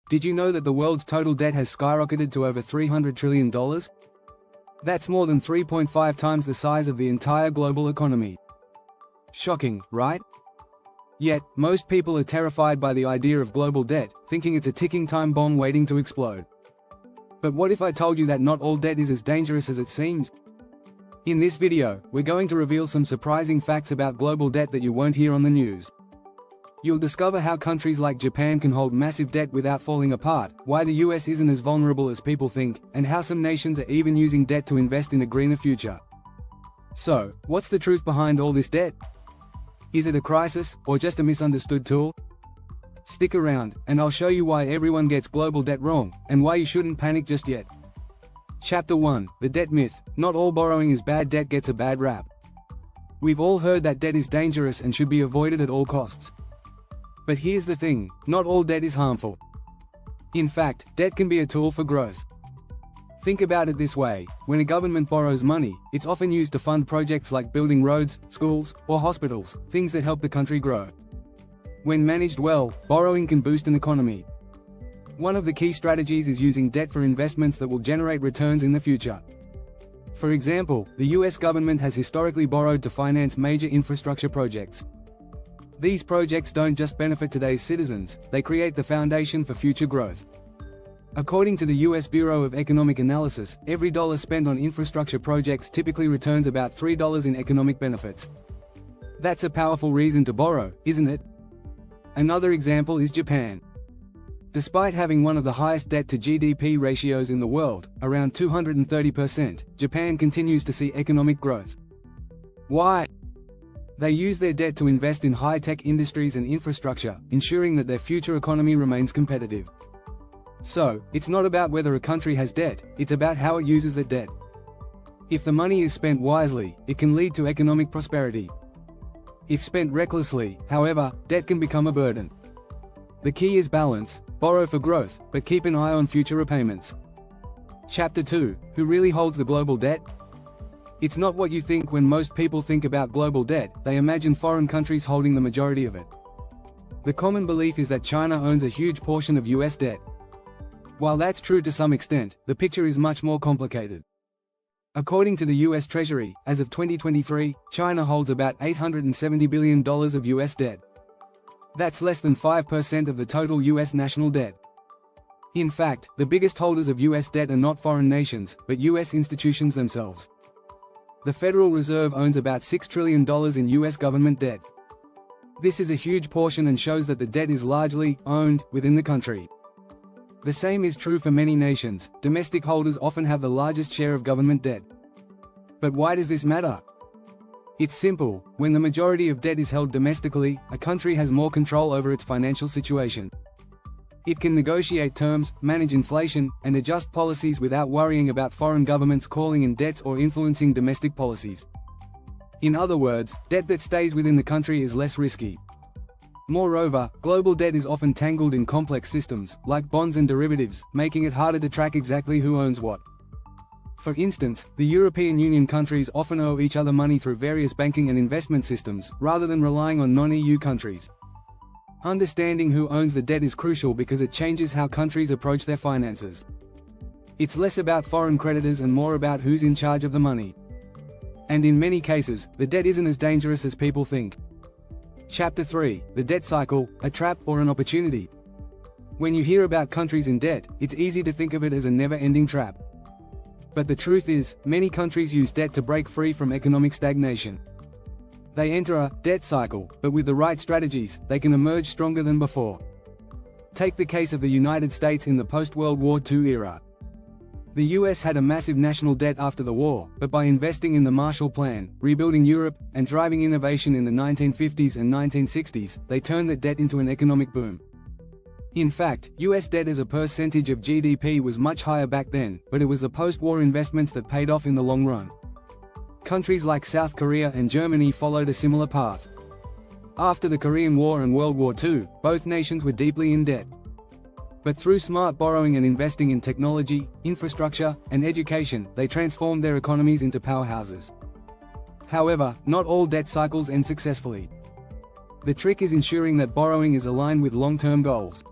Did you know that the world's total debt has skyrocketed to over $300 trillion? That's more than 3.5 times the size of the entire global economy. Shocking, right? Yet, most people are terrified by the idea of global debt, thinking it's a ticking time bomb waiting to explode. But what if I told you that not all debt is as dangerous as it seems? In this video, we're going to reveal some surprising facts about global debt that you won't hear on the news. You'll discover how countries like Japan can hold massive debt without falling apart, why the US isn't as vulnerable as people think, and how some nations are even using debt to invest in a greener future. So, what's the truth behind all this debt? Is it a crisis, or just a misunderstood tool? Stick around, and I'll show you why everyone gets global debt wrong, and why you shouldn't panic just yet. Chapter 1: The Debt Myth. Not all borrowing is bad. Debt gets a bad rap. We've all heard that debt is dangerous and should be avoided at all costs. But here's the thing, not all debt is harmful. In fact, debt can be a tool for growth. Think about it this way, when a government borrows money, it's often used to fund projects like building roads, schools, or hospitals, things that help the country grow. When managed well, borrowing can boost an economy. One of the key strategies is using debt for investments that will generate returns in the future. For example, the US government has historically borrowed to finance major infrastructure projects. These projects don't just benefit today's citizens, they create the foundation for future growth. According to the US Bureau of Economic Analysis, every dollar spent on infrastructure projects typically returns about $3 in economic benefits. That's a powerful reason to borrow, isn't it? Another example is Japan. Despite having one of the highest debt to GDP ratios in the world, around 230%, Japan continues to see economic growth. Why? They use their debt to invest in high-tech industries and infrastructure, ensuring that their future economy remains competitive. So, it's not about whether a country has debt, it's about how it uses that debt. If the money is spent wisely, it can lead to economic prosperity. If spent recklessly, however, debt can become a burden. The key is balance, borrow for growth, but keep an eye on future repayments. Chapter 2: Who really holds the global debt? It's not what you think. When most people think about global debt, they imagine foreign countries holding the majority of it. The common belief is that China owns a huge portion of US debt. While that's true to some extent, the picture is much more complicated. According to the US Treasury, as of 2023, China holds about $870 billion of US debt. That's less than 5% of the total US national debt. In fact, the biggest holders of US debt are not foreign nations, but US institutions themselves. The Federal Reserve owns about $6 trillion in US government debt. This is a huge portion and shows that the debt is largely owned within the country. The same is true for many nations. Domestic holders often have the largest share of government debt. But why does this matter? It's simple. When the majority of debt is held domestically, a country has more control over its financial situation. It can negotiate terms, manage inflation, and adjust policies without worrying about foreign governments calling in debts or influencing domestic policies. In other words, debt that stays within the country is less risky. Moreover, global debt is often tangled in complex systems, like bonds and derivatives, making it harder to track exactly who owns what. For instance, the European Union countries often owe each other money through various banking and investment systems, rather than relying on non-EU countries. Understanding who owns the debt is crucial because it changes how countries approach their finances. It's less about foreign creditors and more about who's in charge of the money. And in many cases, the debt isn't as dangerous as people think. Chapter 3: The Debt Cycle, a trap or an opportunity. When you hear about countries in debt, it's easy to think of it as a never-ending trap. But the truth is, many countries use debt to break free from economic stagnation. They enter a debt cycle, but with the right strategies, they can emerge stronger than before. Take the case of the United States in the post-World War II era. The US had a massive national debt after the war, but by investing in the Marshall Plan, rebuilding Europe, and driving innovation in the 1950s and 1960s, they turned that debt into an economic boom. In fact, US debt as a percentage of GDP was much higher back then, but it was the post-war investments that paid off in the long run. Countries like South Korea and Germany followed a similar path. After the Korean War and World War II, both nations were deeply in debt. But through smart borrowing and investing in technology, infrastructure, and education, they transformed their economies into powerhouses. However, not all debt cycles end successfully. The trick is ensuring that borrowing is aligned with long-term goals.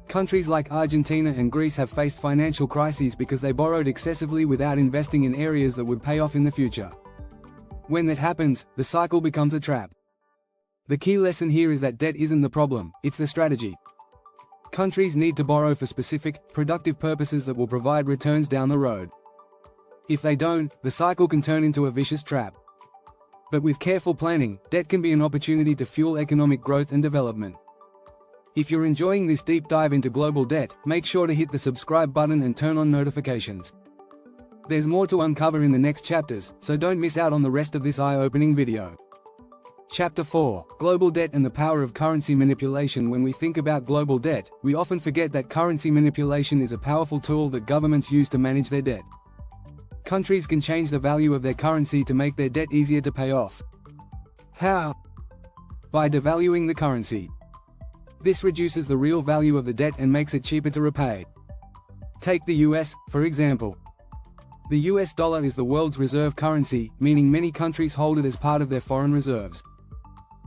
Countries like Argentina and Greece have faced financial crises because they borrowed excessively without investing in areas that would pay off in the future. When that happens, the cycle becomes a trap. The key lesson here is that debt isn't the problem, it's the strategy. Countries need to borrow for specific, productive purposes that will provide returns down the road. If they don't, the cycle can turn into a vicious trap. But with careful planning, debt can be an opportunity to fuel economic growth and development. If you're enjoying this deep dive into global debt, make sure to hit the subscribe button and turn on notifications. There's more to uncover in the next chapters, so don't miss out on the rest of this eye-opening video. Chapter 4: Global Debt and the Power of Currency Manipulation. When we think about global debt, we often forget that currency manipulation is a powerful tool that governments use to manage their debt. Countries can change the value of their currency to make their debt easier to pay off. How? By devaluing the currency. This reduces the real value of the debt and makes it cheaper to repay. Take the US, for example. The US dollar is the world's reserve currency, meaning many countries hold it as part of their foreign reserves.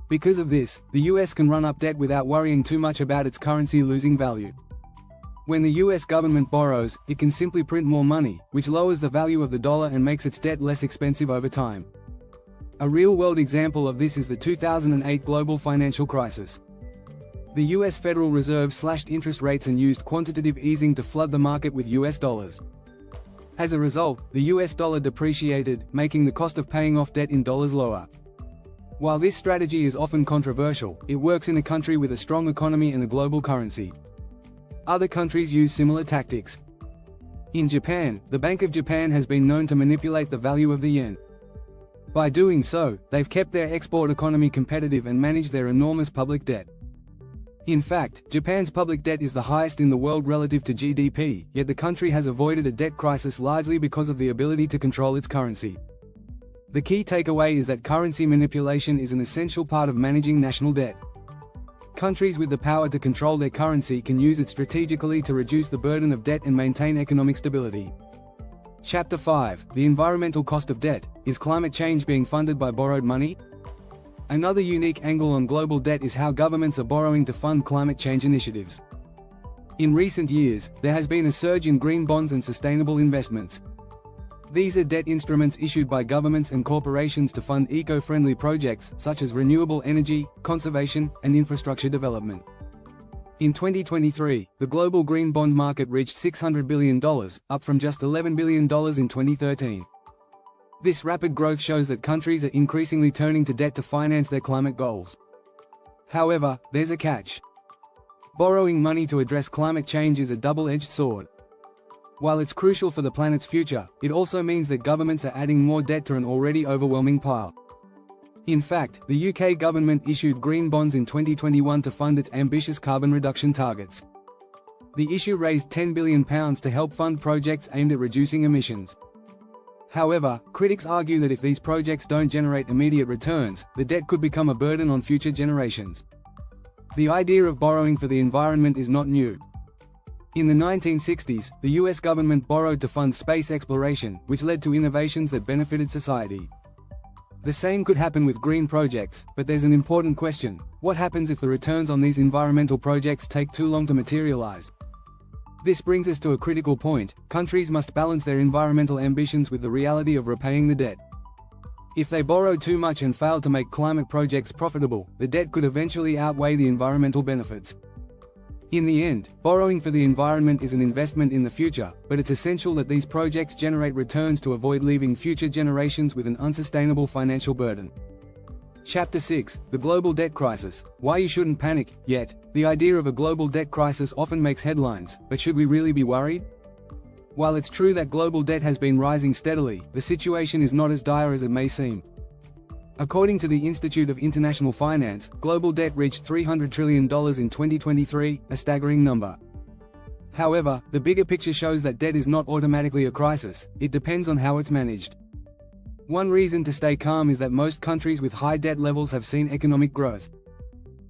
Because of this, the US can run up debt without worrying too much about its currency losing value. When the US government borrows, it can simply print more money, which lowers the value of the dollar and makes its debt less expensive over time. A real-world example of this is the 2008 global financial crisis. The US Federal Reserve slashed interest rates and used quantitative easing to flood the market with US dollars. As a result, the US dollar depreciated, making the cost of paying off debt in dollars lower. While this strategy is often controversial, it works in a country with a strong economy and a global currency. Other countries use similar tactics. In Japan, the Bank of Japan has been known to manipulate the value of the yen. By doing so, they've kept their export economy competitive and managed their enormous public debt. In fact, Japan's public debt is the highest in the world relative to GDP, yet the country has avoided a debt crisis largely because of the ability to control its currency. The key takeaway is that currency manipulation is an essential part of managing national debt. Countries with the power to control their currency can use it strategically to reduce the burden of debt and maintain economic stability. Chapter 5: The Environmental Cost of Debt. Is climate change being funded by borrowed money? Another unique angle on global debt is how governments are borrowing to fund climate change initiatives. In recent years, there has been a surge in green bonds and sustainable investments. These are debt instruments issued by governments and corporations to fund eco-friendly projects, such as renewable energy, conservation, and infrastructure development. In 2023, the global green bond market reached $600 billion, up from just $11 billion in 2013. This rapid growth shows that countries are increasingly turning to debt to finance their climate goals. However, there's a catch. Borrowing money to address climate change is a double-edged sword. While it's crucial for the planet's future, it also means that governments are adding more debt to an already overwhelming pile. In fact, the UK government issued green bonds in 2021 to fund its ambitious carbon reduction targets. The issue raised £10 billion to help fund projects aimed at reducing emissions. However, critics argue that if these projects don't generate immediate returns, the debt could become a burden on future generations. The idea of borrowing for the environment is not new. In the 1960s, the US government borrowed to fund space exploration, which led to innovations that benefited society. The same could happen with green projects, but there's an important question: what happens if the returns on these environmental projects take too long to materialize? This brings us to a critical point: countries must balance their environmental ambitions with the reality of repaying the debt. If they borrow too much and fail to make climate projects profitable, the debt could eventually outweigh the environmental benefits. In the end, borrowing for the environment is an investment in the future, but it's essential that these projects generate returns to avoid leaving future generations with an unsustainable financial burden. Chapter 6: The Global Debt Crisis. Why you shouldn't panic yet. The idea of a global debt crisis often makes headlines, but should we really be worried? While it's true that global debt has been rising steadily, the situation is not as dire as it may seem. According to the Institute of International Finance, global debt reached $300 trillion in 2023, a staggering number. However, the bigger picture shows that debt is not automatically a crisis, it depends on how it's managed. One reason to stay calm is that most countries with high debt levels have seen economic growth.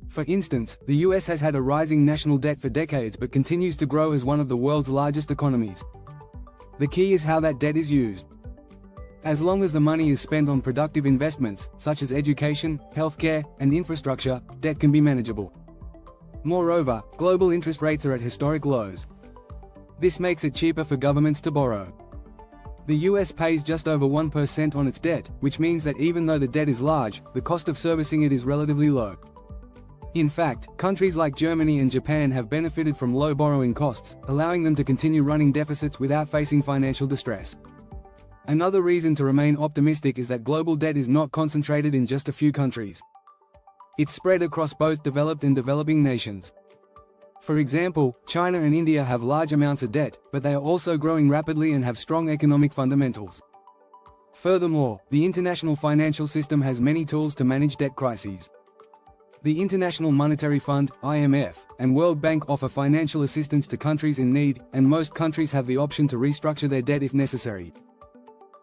For instance, the US has had a rising national debt for decades but continues to grow as one of the world's largest economies. The key is how that debt is used. As long as the money is spent on productive investments, such as education, healthcare, and infrastructure, debt can be manageable. Moreover, global interest rates are at historic lows. This makes it cheaper for governments to borrow. The US pays just over 1% on its debt, which means that even though the debt is large, the cost of servicing it is relatively low. In fact, countries like Germany and Japan have benefited from low borrowing costs, allowing them to continue running deficits without facing financial distress. Another reason to remain optimistic is that global debt is not concentrated in just a few countries. It's spread across both developed and developing nations. For example, China and India have large amounts of debt, but they are also growing rapidly and have strong economic fundamentals. Furthermore, the international financial system has many tools to manage debt crises. The International Monetary Fund, IMF, and World Bank offer financial assistance to countries in need, and most countries have the option to restructure their debt if necessary.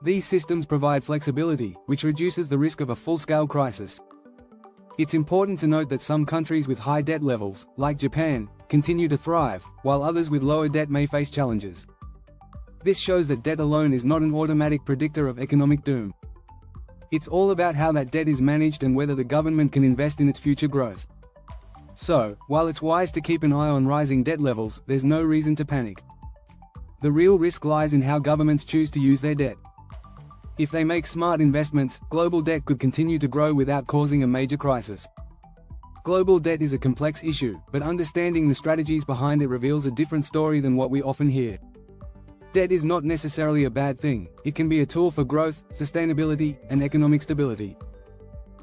These systems provide flexibility, which reduces the risk of a full-scale crisis. It's important to note that some countries with high debt levels, like Japan, continue to thrive, while others with lower debt may face challenges. This shows that debt alone is not an automatic predictor of economic doom. It's all about how that debt is managed and whether the government can invest in its future growth. So, while it's wise to keep an eye on rising debt levels, there's no reason to panic. The real risk lies in how governments choose to use their debt. If they make smart investments, global debt could continue to grow without causing a major crisis. Global debt is a complex issue, but understanding the strategies behind it reveals a different story than what we often hear. Debt is not necessarily a bad thing. It can be a tool for growth, sustainability, and economic stability.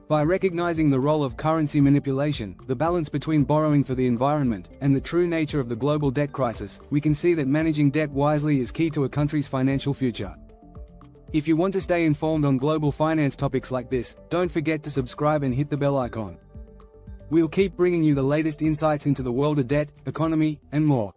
By recognizing the role of currency manipulation, the balance between borrowing for the environment, and the true nature of the global debt crisis, we can see that managing debt wisely is key to a country's financial future. If you want to stay informed on global finance topics like this, don't forget to subscribe and hit the bell icon. We'll keep bringing you the latest insights into the world of debt, economy, and more.